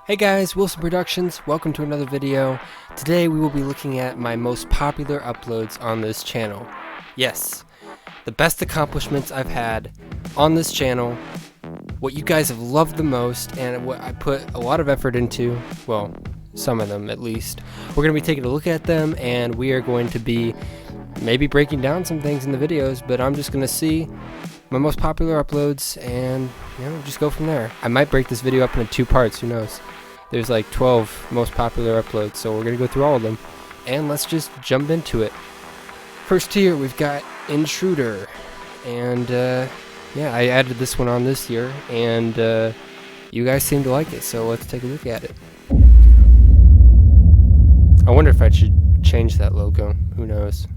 Hey guys, Wilson Productions, welcome to another video. Today we will be looking at my most popular uploads on this channel. Yes, the best accomplishments I've had on this channel, what you guys have loved the most, and what I put a lot of effort into, well, some of them at least. We're going to be taking a look at them, and we are going to be maybe breaking down some things in the videos, but I'm just going to see my most popular uploads and, just go from there. I might break this video up into 2 parts, who knows. There's like 12 most popular uploads, so we're going to go through all of them. And let's just jump into it. First here, we've got Intruder. And, yeah, I added this one on this year, and you guys seem to like it, so let's take a look at it. I wonder if I should change that logo. Who knows?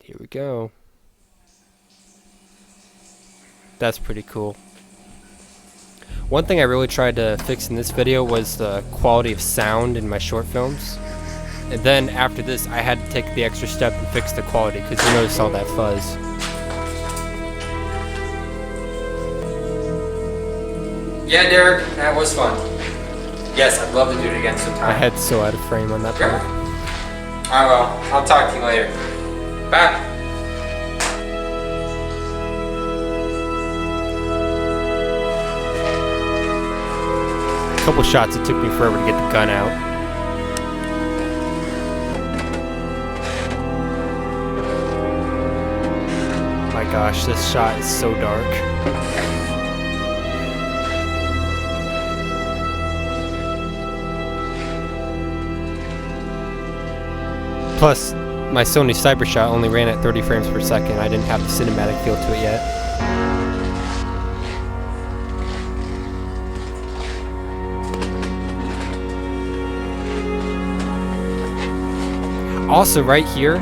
Here we go. That's pretty cool. One thing I really tried to fix in this video was the quality of sound in my short films. And then after this, I had to take the extra step and fix the quality, because you notice all that fuzz. Yeah, Derek, that was fun. Yes, I'd love to do it again sometime. My head's so out of frame on that part. Alright, well, I'll talk to you later. Bye. A couple shots, it took me forever to get the gun out. My gosh, this shot is so dark. Plus, my Sony Cybershot only ran at 30 frames per second. I didn't have the cinematic feel to it yet. Also, right here,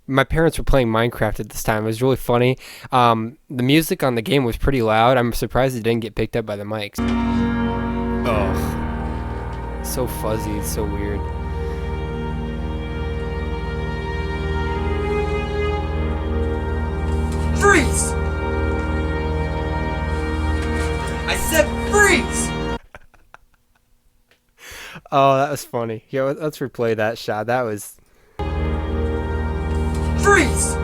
my parents were playing Minecraft at this time. It was really funny. The music on the game was pretty loud. I'm surprised it didn't get picked up by the mics. Ugh. So fuzzy, it's so weird. Freeze! I said freeze! Oh, that was funny. Yeah, let's replay that shot. That was... Freeze!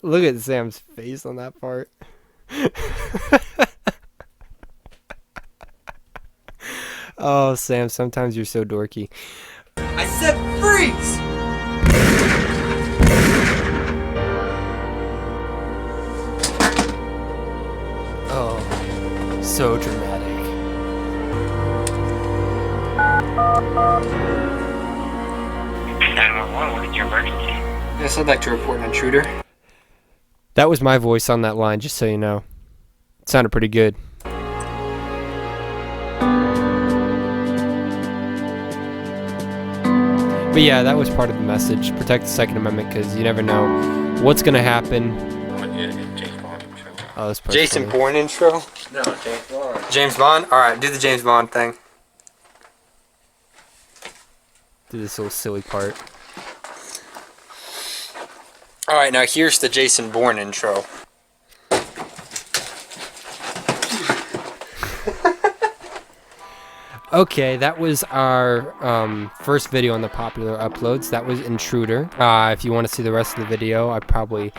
Look at Sam's face on that part. Oh, Sam, sometimes you're so dorky. I said freeze! Oh, so dramatic. 911, what is your emergency? Yes, I'd like to report an intruder. That was my voice on that line, just so you know. It sounded pretty good. But yeah, that was part of the message. Protect the Second Amendment, because you never know what's going to happen. Oh, this part's Jason funny. Bourne intro? No, James Bond. James Bond? Alright, do the James Bond thing. Do this little silly part. Alright, now here's the Jason Bourne intro. Okay, that was our first video on the popular uploads. That was Intruder. If you want to see the rest of the video, I probably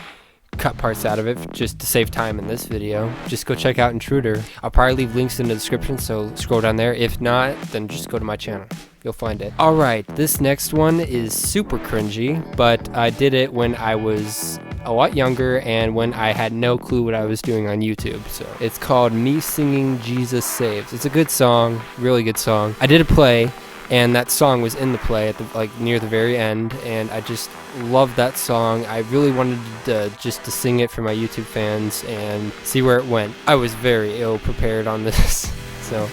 cut parts out of it just to save time in this video. Just go check out Intruder. I'll probably leave links in the description, so scroll down there. If not, then just go to my channel. You'll find it. Alright, this next one is super cringy, but I did it when I was a lot younger and when I had no clue what I was doing on YouTube. So it's called Me Singing Jesus Saves. It's a good song, really good song. I did a play, and that song was in the play at the, near the very end, and I just loved that song. I really wanted to just to sing it for my YouTube fans and see where it went. I was very ill prepared on this. So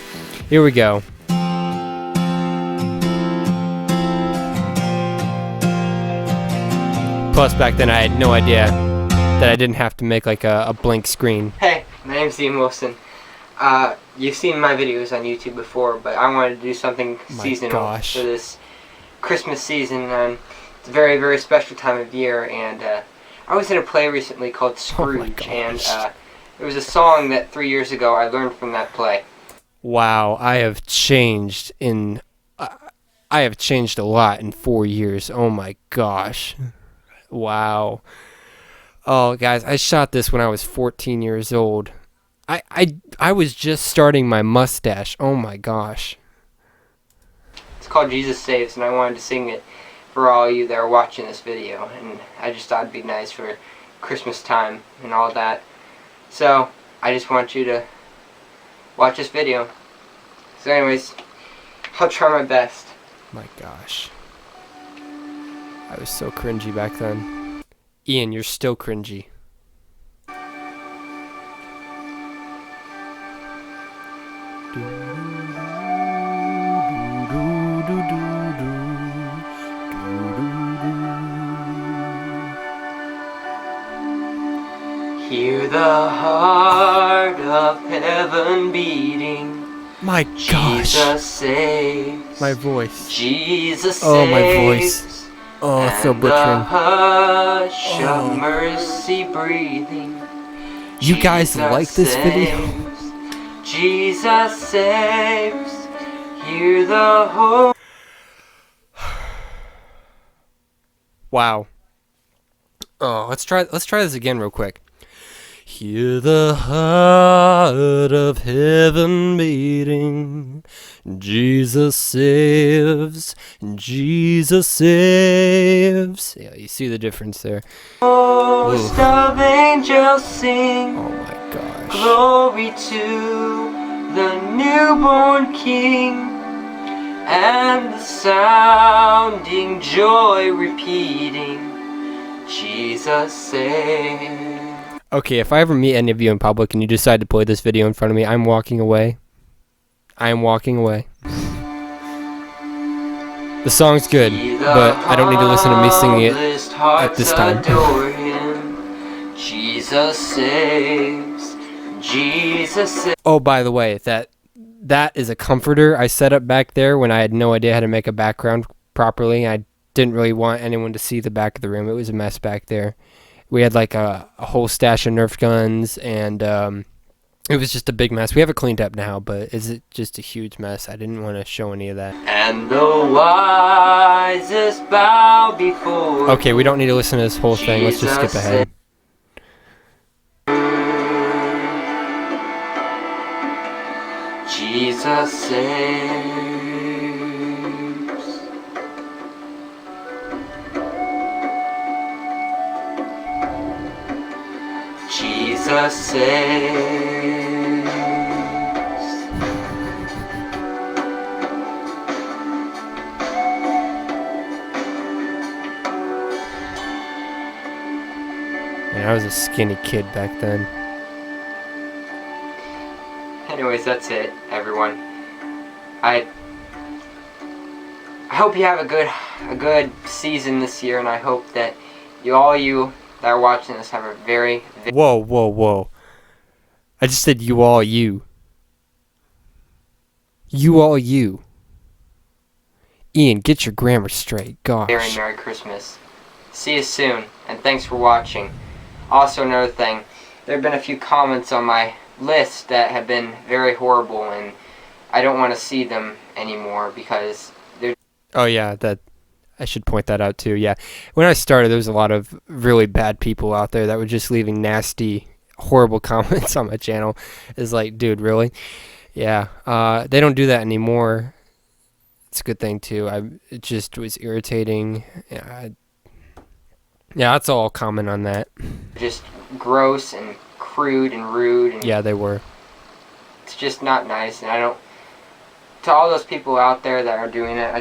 here we go. Plus, back then I had no idea that I didn't have to make like a blank screen. Hey, my name's Ian Wilson. You've seen my videos on YouTube before, but I wanted to do something seasonal for this Christmas season. It's a very, very special time of year, and I was in a play recently called Oh my Scrooge, and gosh. it was a song that 3 years ago I learned from that play. Wow, I have changed I have changed a lot in 4 years. Oh my gosh. Wow. Oh, guys, I shot this when I was 14 years old. I was just starting my mustache. Oh my gosh. It's called Jesus Saves, and I wanted to sing it for all you that are watching this video, and I just thought it'd be nice for Christmas time and all that. So, I just want you to watch this video. So anyways, I'll try my best. My gosh. I was so cringy back then. Ian, you're still cringy. Hear the heart of heaven beating. My gosh. Jesus saves. My voice. Jesus saves. Oh, my voice. Oh, it's so And the butchering. hush Oh. of mercy breathing. You guys Jesus like this video? saves. Jesus saves. Hear the hope. Wow. Oh, let's try this again real quick. Hear the heart of heaven beating. Jesus saves. Jesus saves. Yeah, you see the difference there. Host of angels sing. Oh my gosh. Glory to the newborn King, and the sounding joy repeating, Jesus saves. Okay, if I ever meet any of you in public and you decide to play this video in front of me, I'm walking away. I am walking away. The song's good, but I don't need to listen to me singing it at this time. Adore him. Jesus saves. Jesus saves. Oh, by the way, that is a comforter I set up back there when I had no idea how to make a background properly. I didn't really want anyone to see the back of the room. It was a mess back there. We had like a whole stash of Nerf guns, and it was just a big mess. We have it cleaned up now, but is it just a huge mess? I didn't want to show any of that. And the wisest bow before. Okay, we don't need to listen to this whole thing. Let's just skip ahead. Jesus saves. Jesus saves. Man, I was a skinny kid back then. Anyways, that's it, everyone. I hope you have a good season this year, and I hope that you that are watching this have a very Whoa, whoa, whoa. I just said you all you. You all you. Ian, get your grammar straight. Gosh. very Merry Christmas. See you soon, and thanks for watching. Also, another thing, there have been a few comments on my list that have been very horrible, and I don't want to see them anymore because they're... Oh yeah, I should point that out too. Yeah, when I started, there was a lot of really bad people out there that were just leaving nasty, horrible comments on my channel. It's like, dude, really? Yeah, they don't do that anymore. It's a good thing too. It just was irritating. Yeah, that's all I'll comment on that. just gross and crude and rude, and Yeah, they were. it's just not nice. And I don't... To all those people out there that are doing it,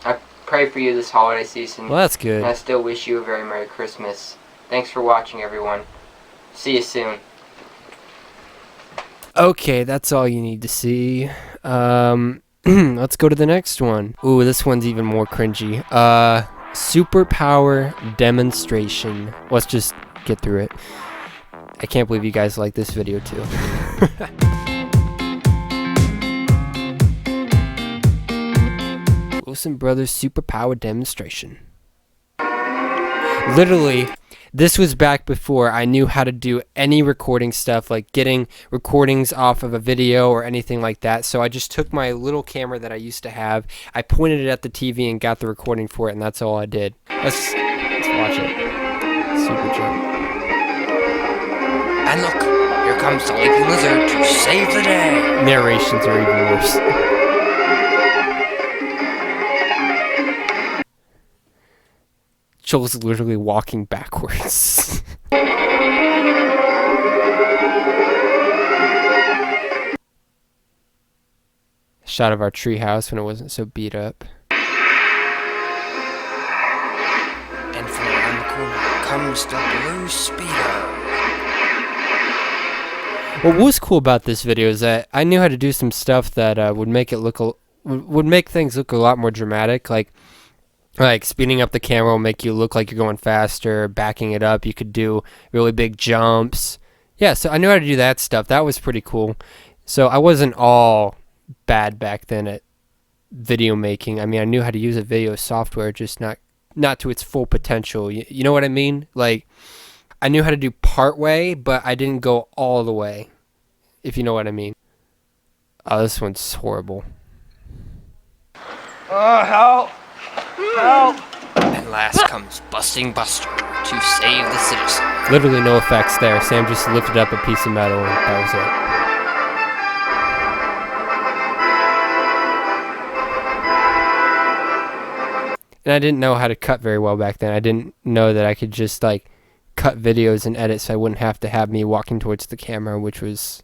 I pray for you this holiday season. Well, that's good. And I still wish you a very Merry Christmas. Thanks for watching, everyone. See you soon. Okay, that's all you need to see. Let's go to the next one. Ooh, this one's even more cringy. Superpower demonstration. Let's just get through it. I can't believe you guys like this video too. Wilson Brothers superpower demonstration. Literally, this was back before I knew how to do any recording stuff, like getting recordings off of a video or anything like that. So I just took my little camera that I used to have, I pointed it at the TV and got the recording for it, and that's all I did. Let's watch it. Super jump. And look, here comes the leaping lizard to save the day. Narrations are even worse. Joel's literally walking backwards. Shot of our treehouse when it wasn't so beat up. And from around the corner comes the blue speeder. What was cool about this video is that I knew how to do some stuff that would make it look would make things look a lot more dramatic, like speeding up the camera will make you look like you're going faster, backing it up, you could do really big jumps. Yeah, so I knew how to do that stuff. That was pretty cool. So I wasn't all bad back then at video making. I mean, I knew how to use a video software, just not to its full potential. You know what I mean? Like, I knew how to do part way, but I didn't go all the way, if you know what I mean. Oh, this one's horrible. Oh, help! Help! And last comes Busting Buster to save the citizen. Literally no effects there. Sam just lifted up a piece of metal and that was it. And I didn't know how to cut very well back then. I didn't know that I could just like cut videos and edit so I wouldn't have to have me walking towards the camera, which was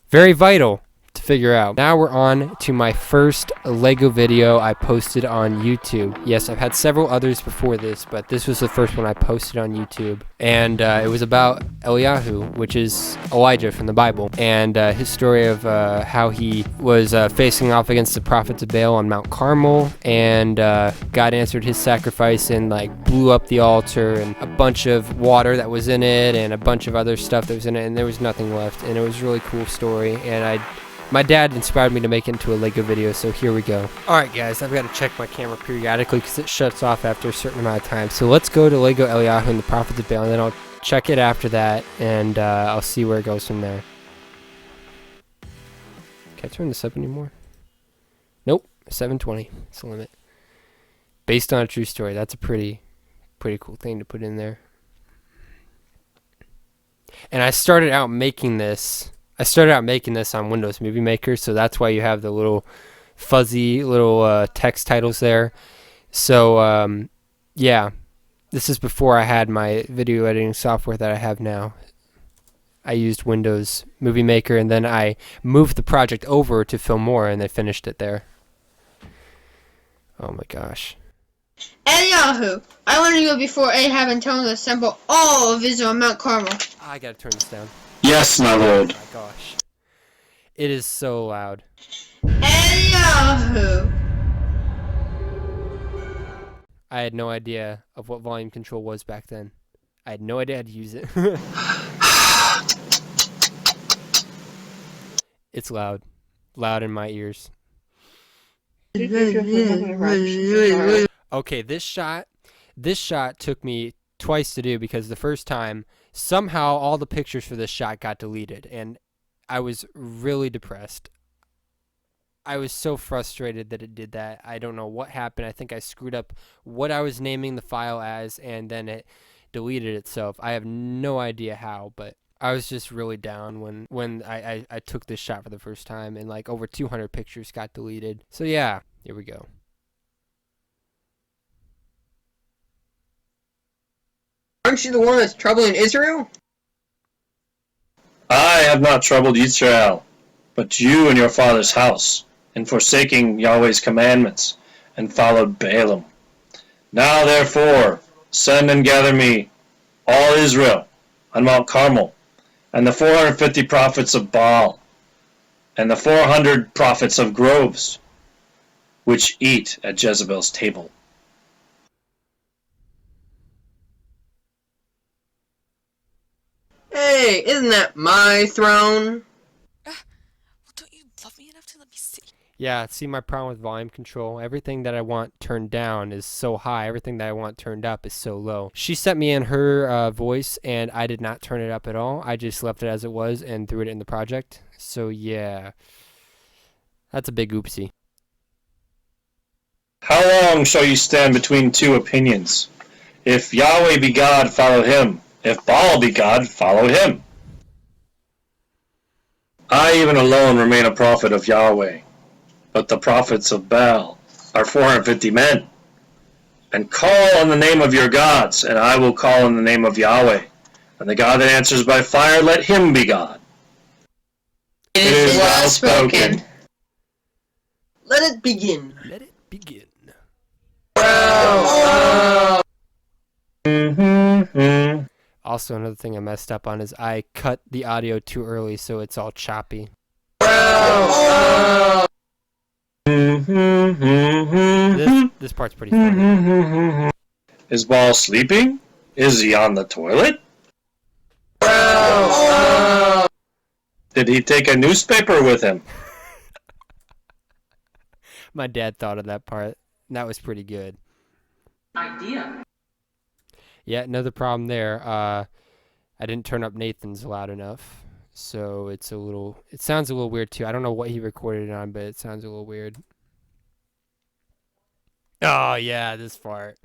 very vital to figure out. Now we're on to my first Lego video I posted on YouTube. Yes, I've had several others before this, but this was the first one I posted on YouTube. And it was about Ellyahu, which is Elijah from the Bible, and his story of how he was facing off against the prophets of Baal on Mount Carmel, and God answered his sacrifice and like blew up the altar and a bunch of water that was in it and a bunch of other stuff that was in it, and there was nothing left. And it was a really cool story, and my dad inspired me to make it into a Lego video, so here we go. Alright guys, I've got to check my camera periodically because it shuts off after a certain amount of time. So let's go to Lego Ellyahu and the Prophets of Baal, and then I'll check it after that, and I'll see where it goes from there. Can I turn this up anymore? Nope, 720, it's the limit. Based on a true story, that's a pretty cool thing to put in there. And I started out making this on Windows Movie Maker, so that's why you have the little fuzzy little text titles there. So yeah, this is before I had my video editing software that I have now. I used Windows Movie Maker, and then I moved the project over to Filmora, and they finished it there. Oh my gosh. Ellyahu, I want to go before Ahab and tell him to assemble all of Israel on Mount Carmel. I gotta turn this down. Yes, my lord. Oh my gosh. It is so loud. Ellyahu! I had no idea of what volume control was back then. I had no idea how to use it. It's loud. Loud in my ears. Okay, this shot took me twice to do because the first time, somehow all the pictures for this shot got deleted, and I was really depressed. I was so frustrated that it did that. I don't know what happened. I think I screwed up what I was naming the file as, and then it deleted itself. I have no idea how, but I was just really down when I took this shot for the first time, and like over 200 pictures got deleted. So yeah, here we go. Aren't you the one that's troubling Israel? I have not troubled Israel, but you and your father's house, in forsaking Yahweh's commandments, and followed Balaam. Now therefore, send and gather me all Israel on Mount Carmel, and the 450 prophets of Baal, and the 400 prophets of groves, which eat at Jezebel's table. Hey, isn't that my throne? Well, don't you love me enough to let me sit? Yeah, see my problem with volume control. Everything that I want turned down is so high. Everything that I want turned up is so low. She sent me in her voice, and I did not turn it up at all. I just left it as it was and threw it in the project. So yeah, that's a big oopsie. How long shall you stand between two opinions? If Yahweh be God, follow him. If Baal be God, follow him. I even alone remain a prophet of Yahweh, but the prophets of Baal are 450 men. And call on the name of your gods, and I will call on the name of Yahweh. And the God that answers by fire, let him be God. It is well spoken. Let it begin. Let it begin. Also, another thing I messed up on is I cut the audio too early, so it's all choppy. This part's pretty funny. Is Baal sleeping? Is he on the toilet? Did he take a newspaper with him? My dad thought of that part. And that was pretty good. Idea. Yeah, another problem there. I didn't turn up Nathan's loud enough, so it sounds a little weird too. I don't know what he recorded it on, but it sounds a little weird. Oh yeah, this part.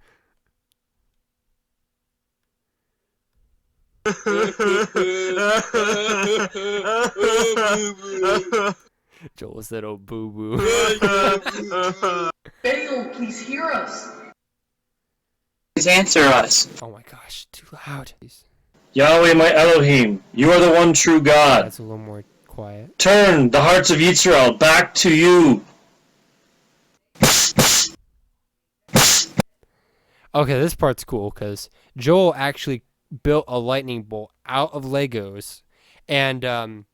Joel said, "Oh boo boo." Baal, please hear us. Please answer us. Oh my gosh, too loud. Yahweh my Elohim, you are the one true God. That's a little more quiet. Turn the hearts of Yisrael back to you. Okay, this part's cool because Joel actually built a lightning bolt out of Legos, and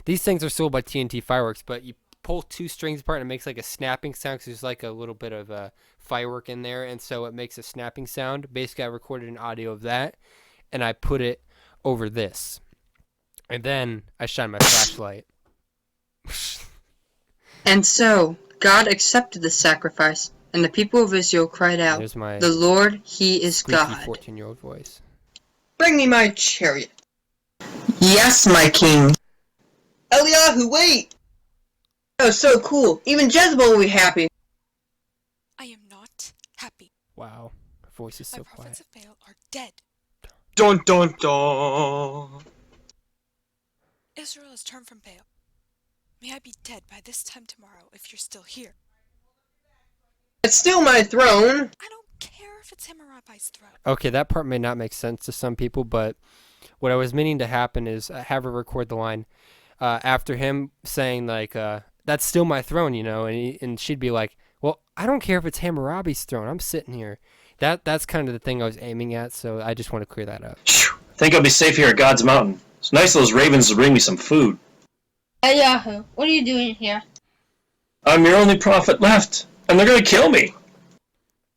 these things are sold by TNT Fireworks, but you pull two strings apart and it makes like a snapping sound because there's like a little bit of a firework in there, and so it makes a snapping sound. Basically, I recorded an audio of that, and I put it over this, and then I shine my flashlight. And so, God accepted the sacrifice, and the people of Israel cried out, There's my "The Lord, He is squeaky God." 14-year-old voice. Bring me my chariot. Yes, my king. Ellyahu, wait! That was so cool. Even Jezebel will be happy. I am not happy. Wow, her voice is so My prophets quiet. of Baal are dead. Dun dun dun. Israel has turned from Baal. May I be dead by this time tomorrow if you're still here. It's still my throne. I don't care if it's Hammurabi's throne. Okay, that part may not make sense to some people, but what I was meaning to happen is have her record the line after him saying like, "That's still my throne," you know, and she'd be like, "Well, I don't care if it's Hammurabi's throne. I'm sitting here." That's kind of the thing I was aiming at, so I just want to clear that up. I think I'll be safe here at God's mountain. It's nice of those ravens to bring me some food. Ellyahu, what are you doing here? I'm your only prophet left, and they're gonna kill me.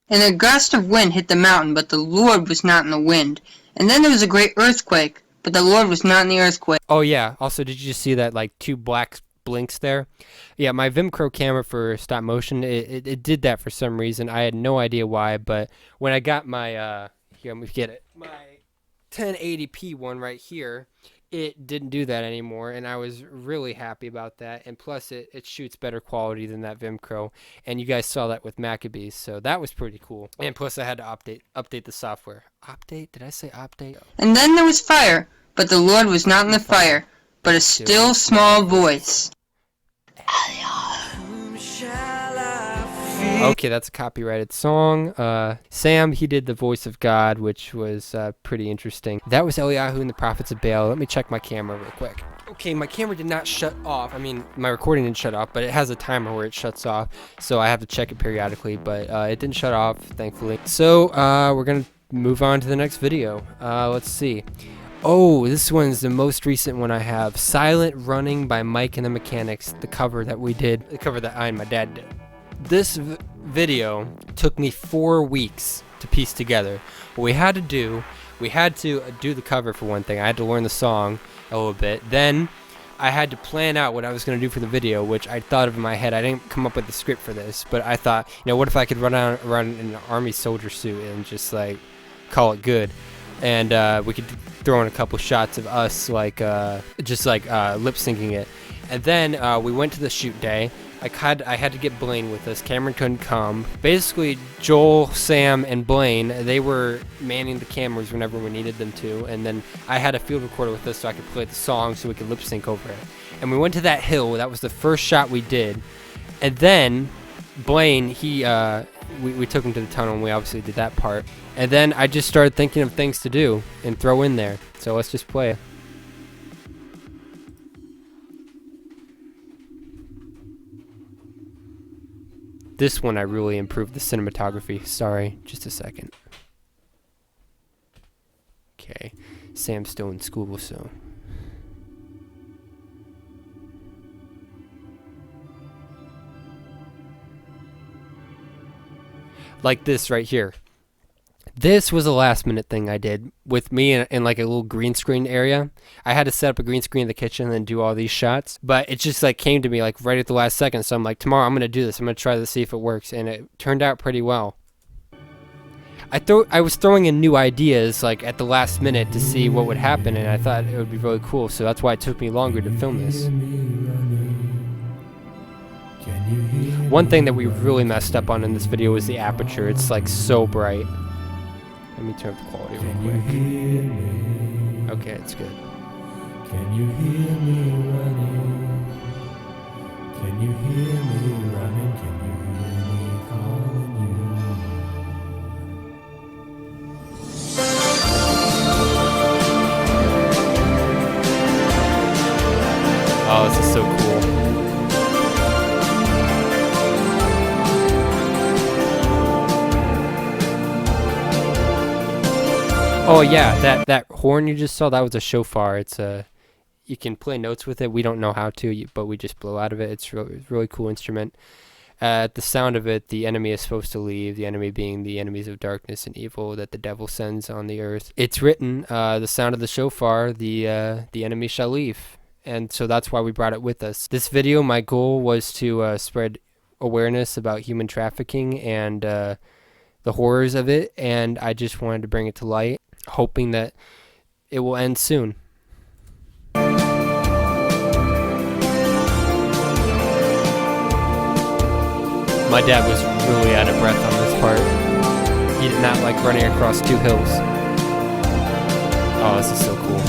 And a gust of wind hit the mountain, but the Lord was not in the wind. And then there was a great earthquake, but the Lord was not in the earthquake. Oh yeah, also did you just see that like two black blinks there? Yeah, my Vimcro camera for stop motion, it did that for some reason. I had no idea why, but when I got my here, let me get it, my 1080p one right here, it didn't do that anymore, and I was really happy about that. And plus it shoots better quality than that Vimcro, and you guys saw that with Maccabees, so that was pretty cool. And plus I had to update the software. Update? Did I say update? And then there was fire, but the Lord was not in the fire, but a still small voice. Okay, that's a copyrighted song. Sam, he did the voice of God, which was pretty interesting. That was Ellyahu and the Prophets of Baal. Let me check my camera real quick. Okay, my camera did not shut off. I mean, my recording didn't shut off, but it has a timer where it shuts off, so I have to check it periodically, but it didn't shut off, thankfully. So, we're gonna move on to the next video. Let's see. Oh, this one's the most recent one I have. Silent Running by Mike and the Mechanics, the cover that we did, the cover that I and my dad did. This video took me 4 weeks to piece together. What we had to do the cover for one thing. I had to learn the song a little bit. Then I had to plan out what I was going to do for the video, which I thought of in my head. I didn't come up with the script for this, but I thought, what if I could run around in an army soldier suit and just like call it good, and we could throw in a couple shots of us like just like lip syncing it, and then we went to the shoot day. I had to get Blaine with us. Cameron couldn't come. Basically, Joel, Sam, and Blaine, they were manning the cameras whenever we needed them to. And then I had a field recorder with us so I could play the song so we could lip sync over it. And we went to that hill. That was the first shot we did. And then Blaine, we took him to the tunnel, and we obviously did that part. And then I just started thinking of things to do and throw in there. So let's just play it. This one I really improved the cinematography. Sorry, just a second. Okay, Sam's still in school, so. Like this right here. This was a last minute thing I did with me in like a little green screen area. I had to set up a green screen in the kitchen and then do all these shots, but it just like came to me like right at the last second. So I'm like, tomorrow I'm going to do this. I'm going to try to see if it works. And it turned out pretty well. I was throwing in new ideas like at the last minute to see what would happen, and I thought it would be really cool. So that's why it took me longer to film this. One thing that we really messed up on in this video was the aperture. It's like so bright. Let me turn up the quality real quick. Okay, it's good. Can you hear me running? Can you hear me running? Can you hear me calling you? Oh, this is so cool. Oh yeah, that horn you just saw, that was a shofar. It's you can play notes with it. We don't know how to, but we just blow out of it. It's a really cool instrument. At the sound of it, the enemy is supposed to leave, the enemy being the enemies of darkness and evil that the devil sends on the earth. It's written, the sound of the shofar, the enemy shall leave. And so that's why we brought it with us. This video, my goal was to spread awareness about human trafficking and the horrors of it, and I just wanted to bring it to light, hoping that it will end soon. My dad was really out of breath on this part. He did not like running across 2 hills. Oh, this is so cool.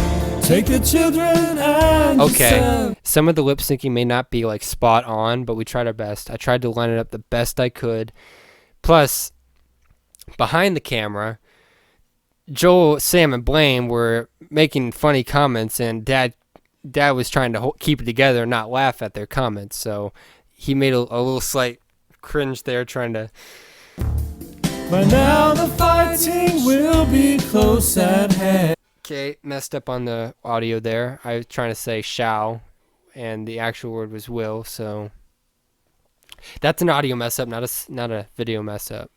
Take the children and okay, some of the lip syncing may not be like spot on, but we tried our best. I tried to line it up the best I could. Plus, behind the camera, Joel, Sam, and Blaine were making funny comments, and Dad was trying to keep it together and not laugh at their comments. So he made a little slight cringe there, trying to. But now the fighting will be close at hand. Okay, messed up on the audio there. I was trying to say shall, and the actual word was will. So that's an audio mess up, not a video mess up.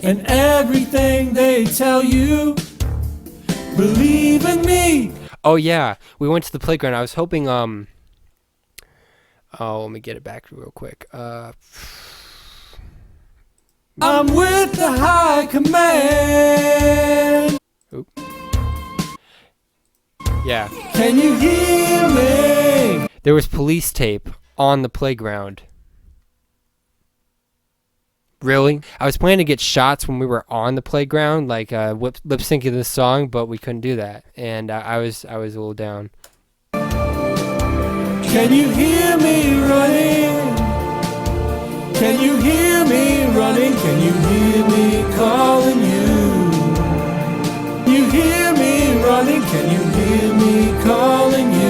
And everything they tell you, believe in me. Oh yeah, we went to the playground. I was hoping oh, let me get it back real quick. I'm with the high command. Oop. Yeah. Can you hear me? There was police tape on the playground. Really? I was planning to get shots when we were on the playground, like lip syncing this song, but we couldn't do that, and I was a little down. Can you hear me running? Can you hear me running? Can you hear me calling you? You hear me running? Can you hear me calling you?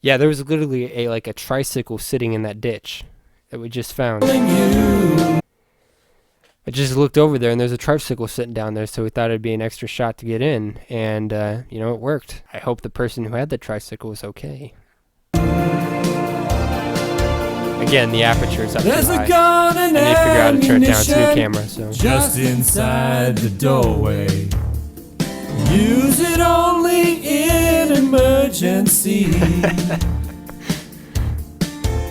Yeah, there was literally a tricycle sitting in that ditch that we just found. I just looked over there, and there's a tricycle sitting down there, so we thought it'd be an extra shot to get in, and it worked. I hope the person who had the tricycle was okay. Again, the aperture is up too high. I need to figure out how to turn it down. It's a new camera, so. Just inside the doorway. Use it only in emergency.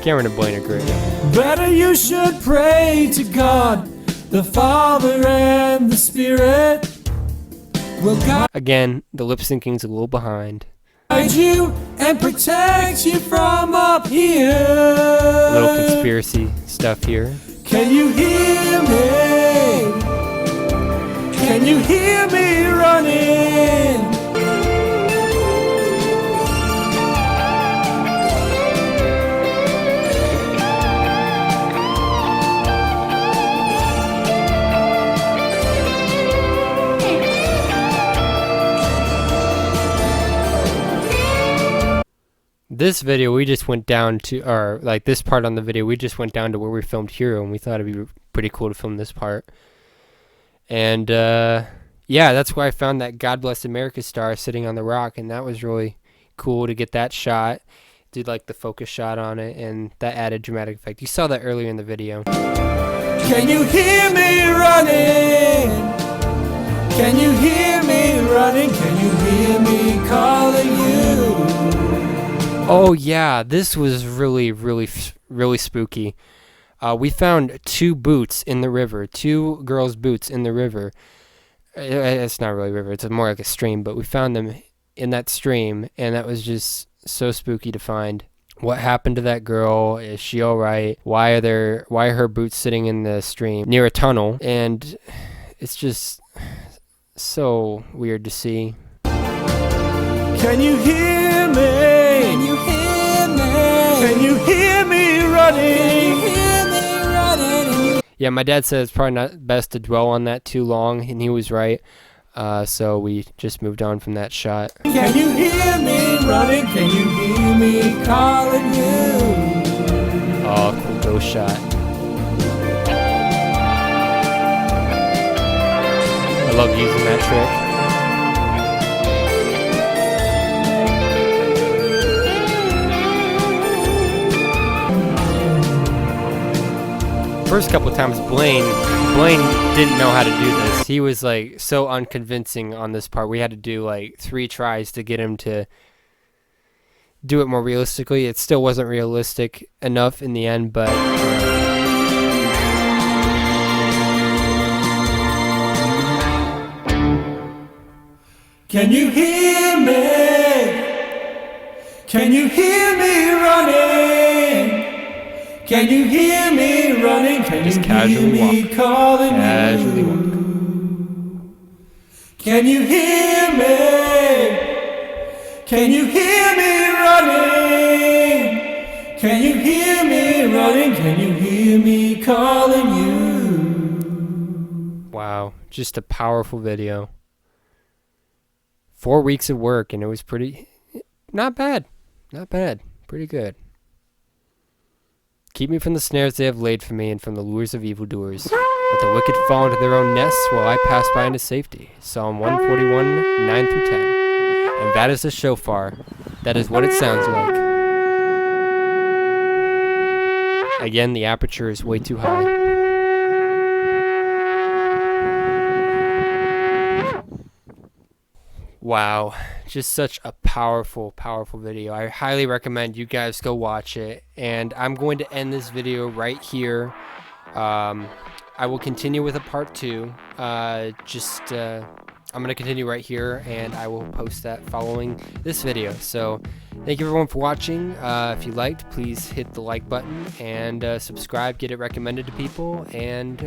Cameron and Blaine are great. Better you should pray to God, the Father and the Spirit will Again, the lip syncing's a little behind. guide you and protect you from up here. A little conspiracy stuff here. Can you hear me? Can you hear me running? This video we just went down to, or like this part on the video, we just went down to where we filmed Hero, and we thought it'd be pretty cool to film this part. And yeah, that's where I found that God Bless America star sitting on the rock, and that was really cool to get that shot. Did like the focus shot on it, and that added dramatic effect. You saw that earlier in the video. Can you hear me running? Can you hear me running? Can you hear me calling you? Oh yeah, this was really spooky. We found two boots in the river, two girls' boots in the river. It's not really a river, it's more like a stream, but we found them in that stream, and that was just so spooky to find. What happened to that girl? Is she alright? Why are her boots sitting in the stream near a tunnel? And it's just so weird to see. Can you hear me? Can you hear me? Can you hear me running? Can you hear me running? Yeah, my dad said it's probably not best to dwell on that too long, and he was right. So we just moved on from that shot. Can you hear me running? Can you hear me calling you? Oh, cool ghost shot. I love using that trick. First couple times Blaine didn't know how to do this. He was like so unconvincing on this part. We had to do like 3 tries to get him to do it more realistically. It still wasn't realistic enough in the end, but can you hear me? Can you hear me running? Can you hear me running? Can just you casually hear me walk. calling Casually you? walk. Can you hear me? Can you hear me running? Can you hear me running? Can you hear me calling you? Wow, just a powerful video. 4 weeks of work, and it was not bad, pretty good. Keep me from the snares they have laid for me, and from the lures of evildoers. Let the wicked fall into their own nests, while I pass by into safety. Psalm 141, 9-10. And that is the shofar. That is what it sounds like. Again, the aperture is way too high. Wow, just such a powerful video. I highly recommend you guys go watch it, and I'm going to end this video right here. I will continue with a part 2. I'm going to continue right here, and I will post that following this video. So thank you everyone for watching. If you liked, please hit the like button and subscribe, get it recommended to people, and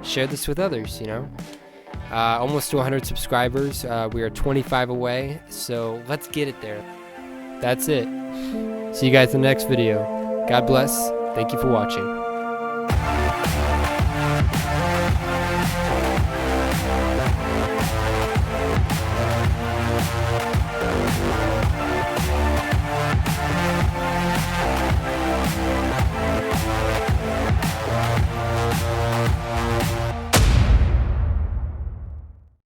share this with others, you know. Almost to 100 subscribers. We are 25 away, so let's get it there. That's it. See you guys in the next video. God bless. Thank you for watching.